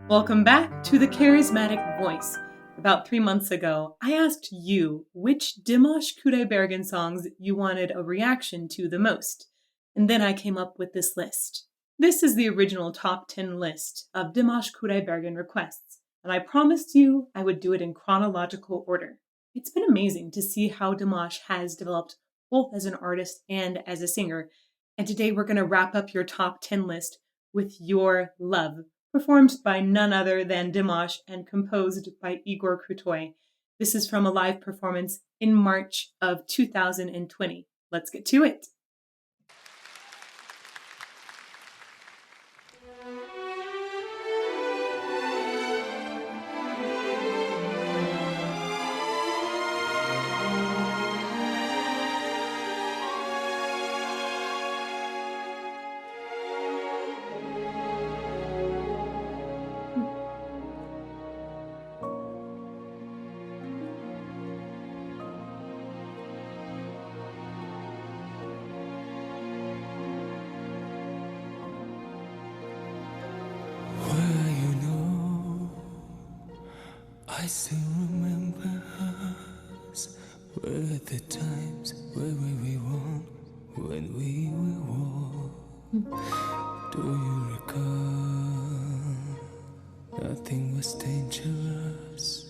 Welcome back to The Charismatic Voice. About 3 months ago, I asked you which Dimash Kudaibergen songs you wanted a reaction to the most, and then I came up with this list. This is the original top 10 list of Dimash Kudaibergen requests, and I promised you I would do it in chronological order. It's been amazing to see how Dimash has developed both as an artist and as a singer, and today we're going to wrap up your top 10 list with Your Love, performed by none other than Dimash and composed by Igor Krutoy. This is from a live performance in March of 2020. Let's get to it. I still remember us, were the times where we won, when we were warm. Do you recall? Nothing was dangerous.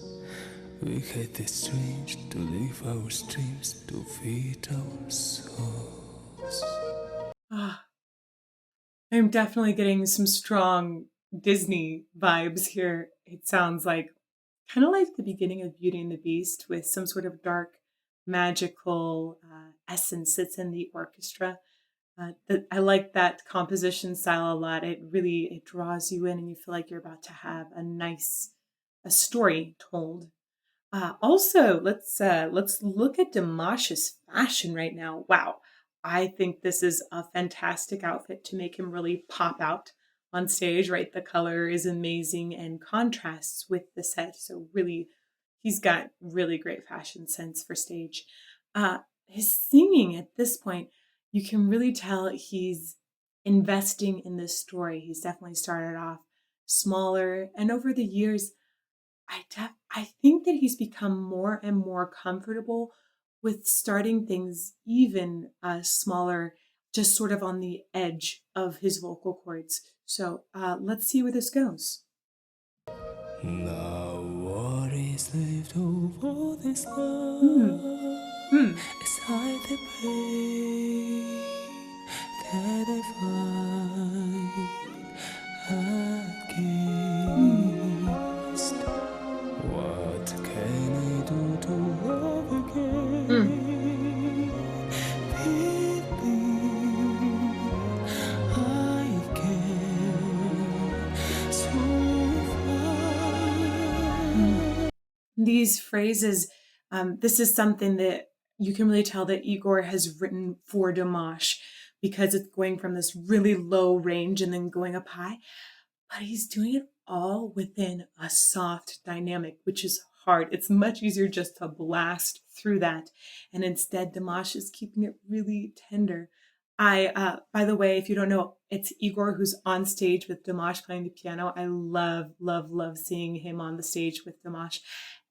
We had the strength to live our dreams, to feed our souls. I'm definitely getting some strong Disney vibes here. It sounds like kind of like the beginning of Beauty and the Beast with some sort of dark, magical essence that's in the orchestra. I like that composition style a lot. It draws you in, and you feel like you're about to have a story told. Also, let's look at Dimash's fashion right now. Wow, I think this is a fantastic outfit to make him really pop out on stage. Right, the color is amazing and contrasts with the set. So really, he's got really great fashion sense for stage. His singing at this point, you can really tell he's investing in this story. He's definitely started off smaller, and over the years I think that he's become more and more comfortable with starting things even smaller, just sort of on the edge of his vocal cords. So let's see where this goes. Now what is left of all this love is hide the pain that I find against. What can I do to love again? Believe I can so far. These phrases, this is something that you can really tell that Igor has written for Dimash because it's going from this really low range and then going up high. But he's doing it all within a soft dynamic, which is hard. It's much easier just to blast through that. And instead, Dimash is keeping it really tender. By the way, if you don't know, it's Igor who's on stage with Dimash playing the piano. I love, love, love seeing him on the stage with Dimash.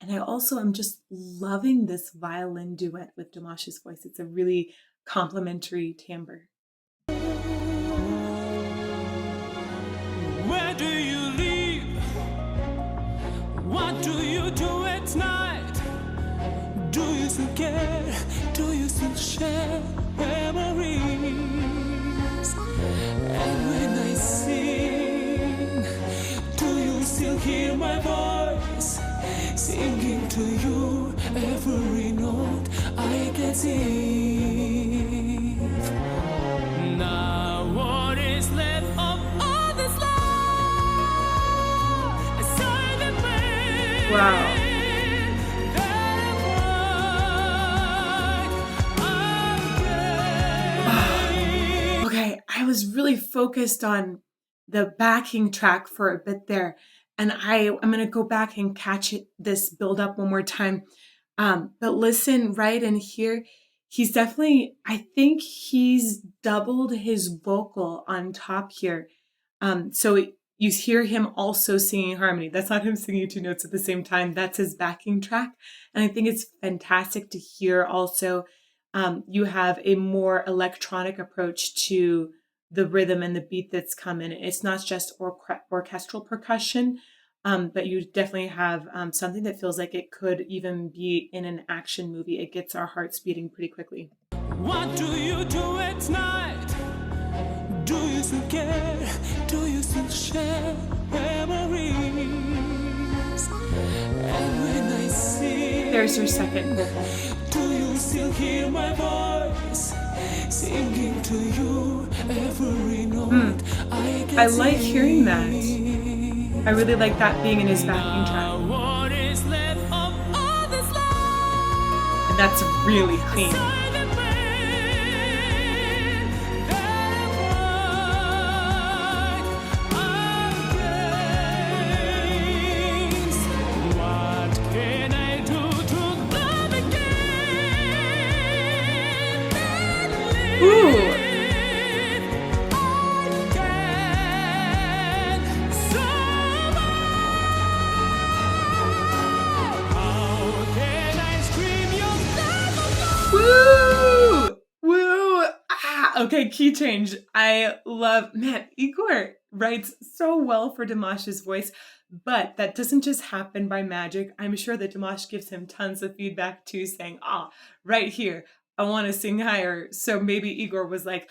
And I also am just loving this violin duet with Dimash's voice. It's a really complimentary timbre. Where do you live? What do you do at night? Do you still care? Do you still share memories? And when I sing, do you still hear my voice? Singing to you every note I can sing. Now what is left of all this love? Aside the pain. Wow. Okay, I was really focused on the backing track for a bit there, and I'm going to go back and catch this build up one more time. But listen right in here. He's definitely, I think he's doubled his vocal on top here. So you hear him also singing harmony. That's not him singing two notes at the same time. That's his backing track. And I think it's fantastic to hear also you have a more electronic approach to the rhythm and the beat that's coming. It's not just orchestral percussion, but you definitely have something that feels like it could even be in an action movie. It gets our hearts beating pretty quickly. What do you do at night? Do you still care? Do you still share memories? And when I see, there's your second vocal. Do you still hear my voice singing to you every note? I like hearing that. I really like that being in his backing track. And that's really clean. Okay, key change. I love, man, Igor writes so well for Dimash's voice, but that doesn't just happen by magic. I'm sure that Dimash gives him tons of feedback too, saying, right here, I want to sing higher. So maybe Igor was like,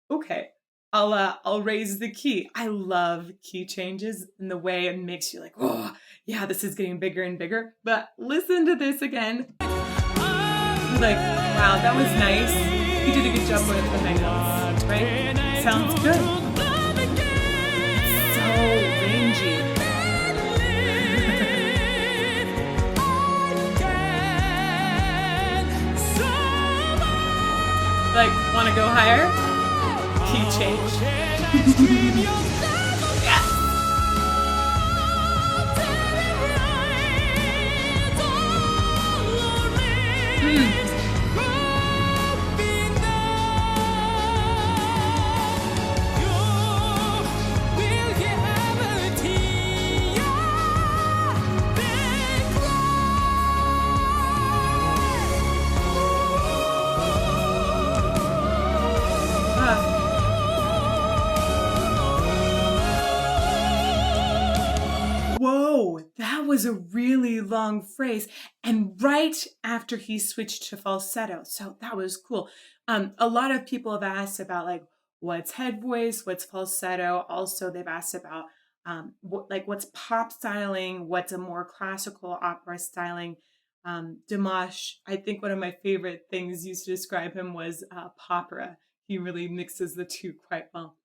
okay, I'll raise the key. I love key changes in the way it makes you like, oh, yeah, this is getting bigger and bigger. But listen to this again. Like, wow, that was nice. You did a good job with the high notes, right? Sounds good. It's so rangy. Like, want to go higher? Key change. Yes. Whoa, that was a really long phrase. And right after he switched to falsetto. So that was cool. A lot of people have asked about like what's head voice, what's falsetto. Also, they've asked about what's pop styling, what's a more classical opera styling. Dimash, I think one of my favorite things used to describe him was Popera. He really mixes the two quite well.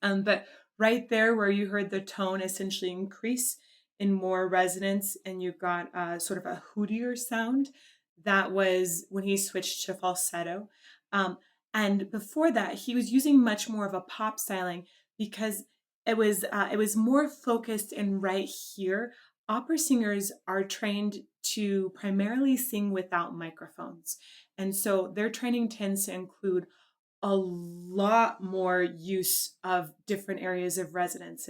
But right there where you heard the tone essentially increase in more resonance and you got sort of a hootier sound, that was when he switched to falsetto. And before that, he was using much more of a pop styling because it was more focused in right here. Opera singers are trained to primarily sing without microphones. And so their training tends to include a lot more use of different areas of resonance.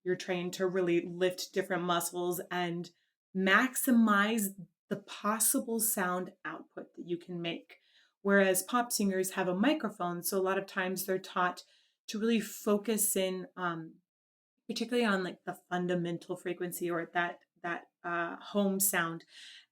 You're trained to really lift different muscles and maximize the possible sound output that you can make. Whereas pop singers have a microphone, so a lot of times they're taught to really focus in, particularly on like the fundamental frequency or that home sound,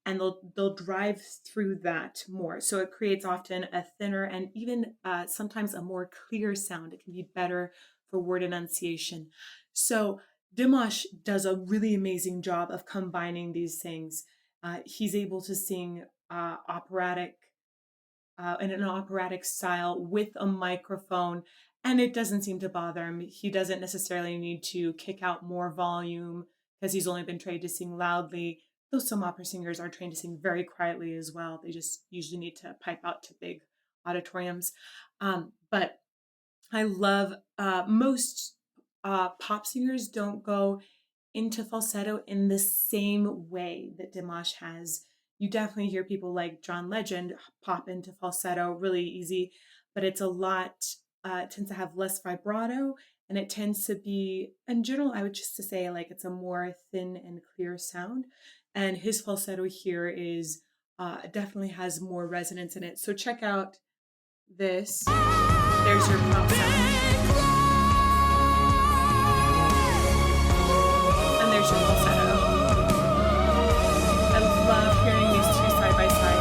and they'll drive through that more. So it creates often a thinner and even sometimes a more clear sound. It can be better for word enunciation. So Dimash does a really amazing job of combining these things. He's able to sing operatic in an operatic style with a microphone, and it doesn't seem to bother him. He doesn't necessarily need to kick out more volume because he's only been trained to sing loudly. Though some opera singers are trained to sing very quietly as well. They just usually need to pipe out to big auditoriums. But I love most pop singers don't go into falsetto in the same way that Dimash has. You definitely hear people like John Legend pop into falsetto really easy, but it's a lot, it tends to have less vibrato and it tends to be, in general, I would just to say like it's a more thin and clear sound. And his falsetto here is definitely has more resonance in it. So check out this. There's your pop sound. And there's your falsetto. I love hearing these two side by side.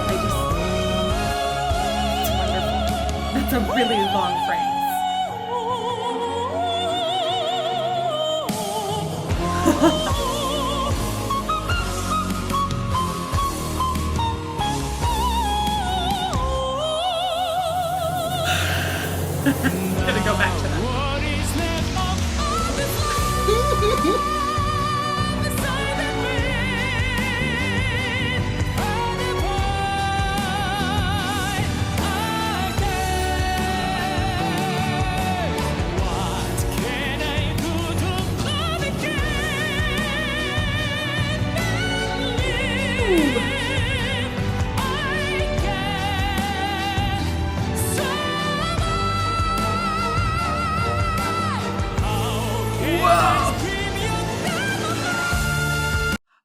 It's wonderful. That's a really long phrase. Gonna go back to that.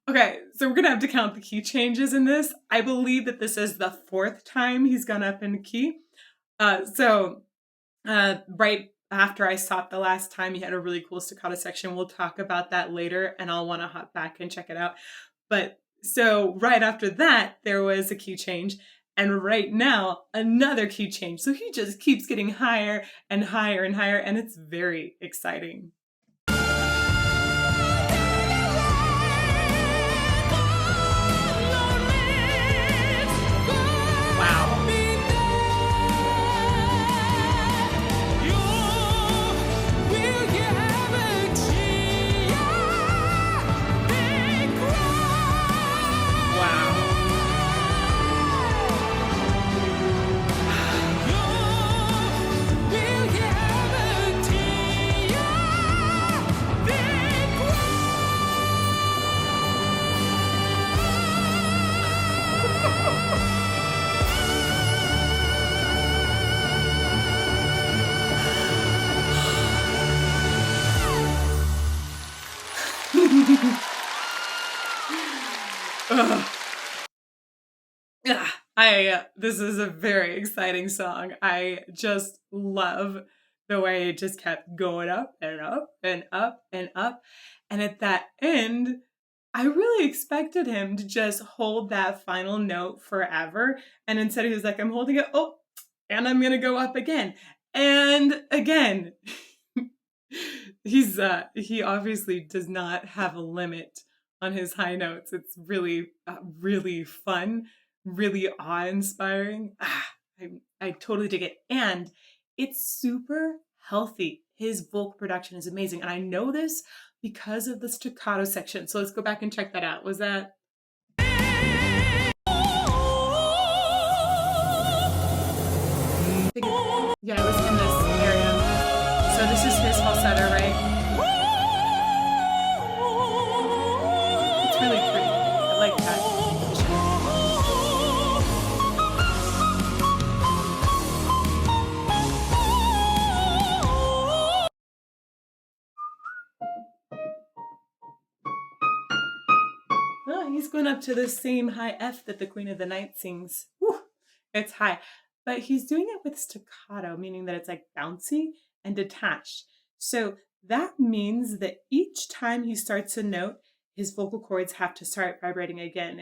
Okay, so we're gonna have to count the key changes in this. I believe that this is the 4th time he's gone up in key. Right after I stopped the last time, he had a really cool staccato section. We'll talk about that later, and I'll want to hop back and check it out. But so right after that, there was a key change. And right now, another key change. So he just keeps getting higher and higher and higher, and it's very exciting. This is a very exciting song. I just love the way it just kept going up and up and up and up. And at that end, I really expected him to just hold that final note forever. And instead he was like, I'm holding it. Oh, and I'm going to go up again. And again. He obviously does not have a limit on his high notes. It's really, really fun, really awe-inspiring. I totally dig it. And it's super healthy. His vocal production is amazing. And I know this because of the staccato section. So let's go back and check that out. Was that? Yeah, it was in this area. So this is his falsetto, right? It's really pretty. I like that. Oh, he's going up to the same high F that the Queen of the Night sings. Whew, it's high. But he's doing it with staccato, meaning that it's like bouncy and detached. So that means that each time he starts a note, his vocal cords have to start vibrating again.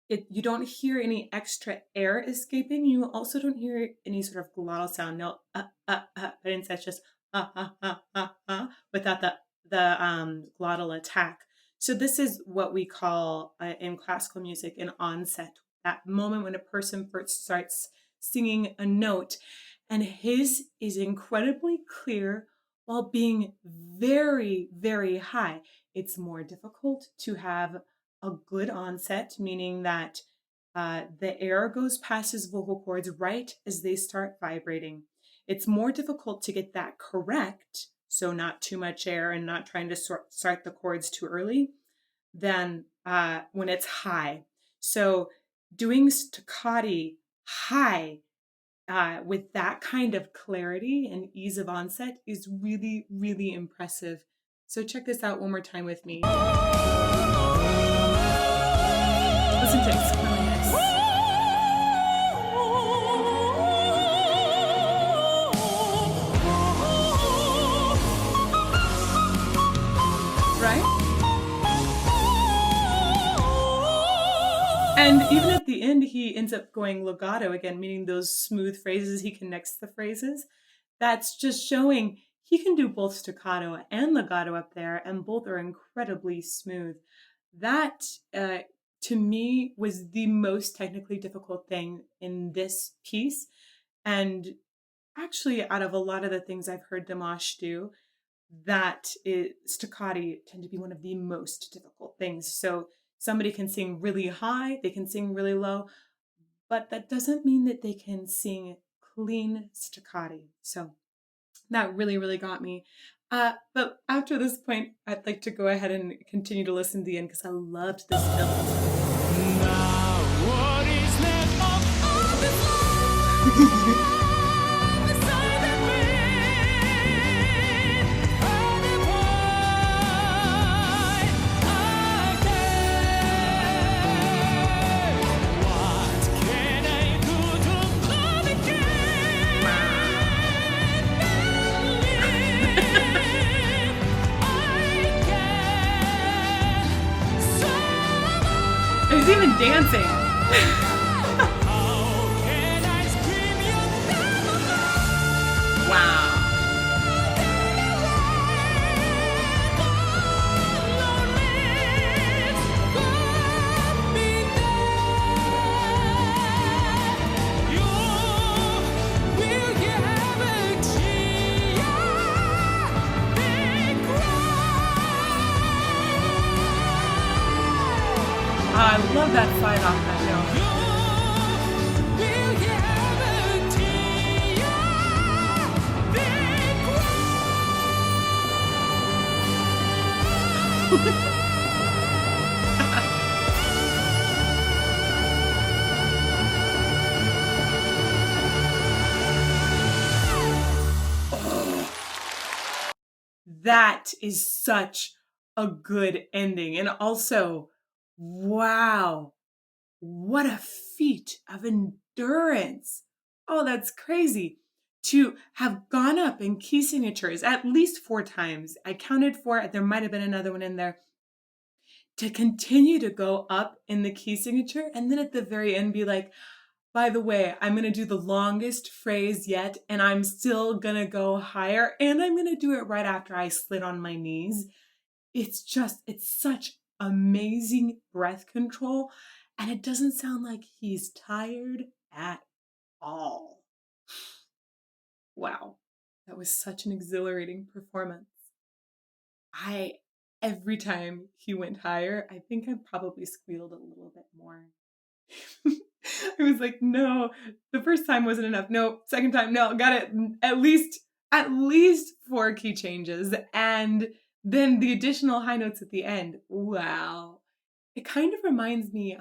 You don't hear any extra air escaping. You also don't hear any sort of glottal sound. No, but instead it's just without the glottal attack. So this is what we call in classical music an onset. That moment when a person first starts singing a note, and his is incredibly clear while being very, very high. It's more difficult to have a good onset, meaning that the air goes past his vocal cords right as they start vibrating. It's more difficult to get that correct, so not too much air and not trying to start the chords too early, than when it's high. So doing staccati high with that kind of clarity and ease of onset is really, really impressive. So check this out one more time with me. Listen to it, it's really nice. Right? And even at the end, he ends up going legato again, meaning those smooth phrases, he connects the phrases. That's just showing he can do both staccato and legato up there, and both are incredibly smooth. That, to me, was the most technically difficult thing in this piece. And actually, out of a lot of the things I've heard Dimash do, staccati tend to be one of the most difficult things. So somebody can sing really high, they can sing really low, but that doesn't mean that they can sing clean staccati. So that really, really got me. But after this point, I'd like to go ahead and continue to listen to the end because I loved this build. Now what is left of all this love? He's even dancing. Wow. I love that slide off that That is such a good ending. And also, wow, what a feat of endurance. Oh, that's crazy. To have gone up in key signatures at least 4 times. I counted 4, there might have been another one in there. To continue to go up in the key signature and then at the very end be like, by the way, I'm going to do the longest phrase yet and I'm still going to go higher and I'm going to do it right after I slid on my knees. It's such amazing breath control and it doesn't sound like he's tired at all. Wow, that was such an exhilarating performance. Every time he went higher, I think I probably squealed a little bit more. I was like, no, the first time wasn't enough. No, second time, no, got it. At least 4 key changes. And then the additional high notes at the end. Wow. It kind of reminds me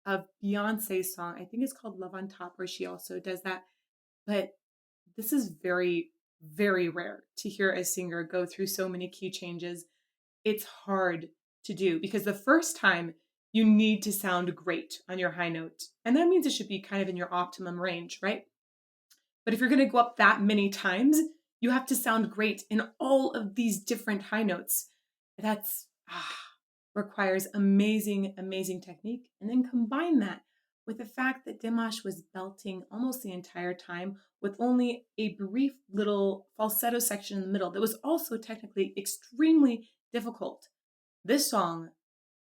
of Beyonce's song. I think it's called Love on Top, where she also does that. But this is very, very rare to hear a singer go through so many key changes. It's hard to do because the first time you need to sound great on your high note. And that means it should be kind of in your optimum range, right? But if you're going to go up that many times, you have to sound great in all of these different high notes. That's requires amazing, amazing technique. And then combine that with the fact that Dimash was belting almost the entire time with only a brief little falsetto section in the middle that was also technically extremely difficult. This song,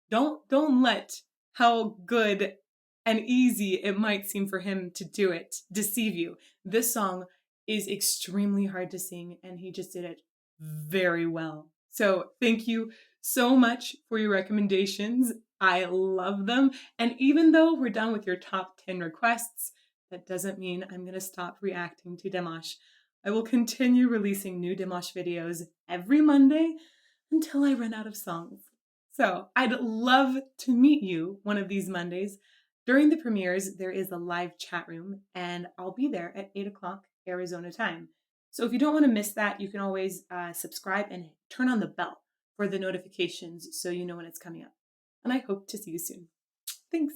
don't let how good and easy it might seem for him to do it deceive you. This song is extremely hard to sing and he just did it very well. So thank you so much for your recommendations. I love them. And even though we're done with your top 10 requests, that doesn't mean I'm going to stop reacting to Dimash. I will continue releasing new Dimash videos every Monday until I run out of songs. So I'd love to meet you one of these Mondays. During the premieres, there is a live chat room, and I'll be there at 8 o'clock Arizona time. So if you don't want to miss that, you can always subscribe and turn on the bell for the notifications so you know when it's coming up. And I hope to see you soon. Thanks.